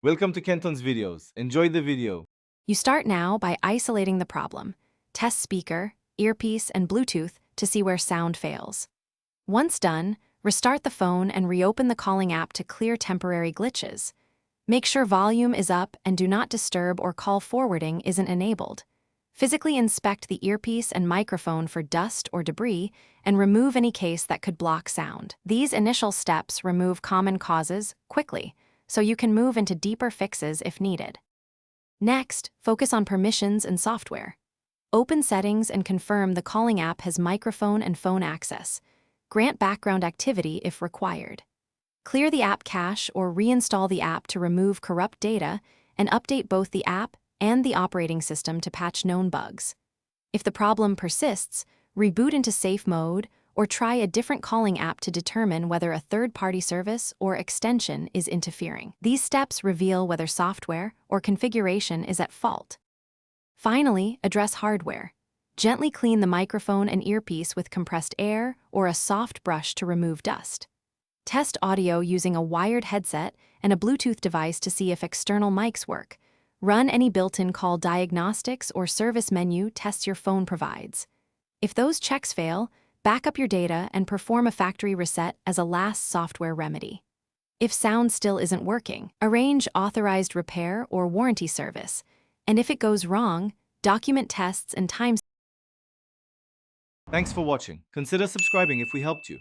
Welcome to Kenton's videos. Enjoy the video. You start now by isolating the problem. Test speaker, earpiece, and Bluetooth to see where sound fails. Once done, restart the phone and reopen the calling app to clear temporary glitches. Make sure volume is up and do not disturb or call forwarding isn't enabled. Physically inspect the earpiece and microphone for dust or debris and remove any case that could block sound. These initial steps remove common causes quickly, so you can move into deeper fixes if needed. Next, focus on permissions and software. Open settings and confirm the calling app has microphone and phone access. Grant background activity if required. Clear the app cache or reinstall the app to remove corrupt data and update both the app and the operating system to patch known bugs. If the problem persists, reboot into safe mode or try a different calling app to determine whether a third-party service or extension is interfering. These steps reveal whether software or configuration is at fault. Finally, address hardware. Gently clean the microphone and earpiece with compressed air or a soft brush to remove dust. Test audio using a wired headset and a Bluetooth device to see if external mics work. Run any built-in call diagnostics or service menu tests your phone provides. If those checks fail, back up your data and perform a factory reset as a last software remedy. If sound still isn't working, arrange authorized repair or warranty service. And if it goes wrong, document tests and time. Thanks for watching. Consider subscribing if we helped you.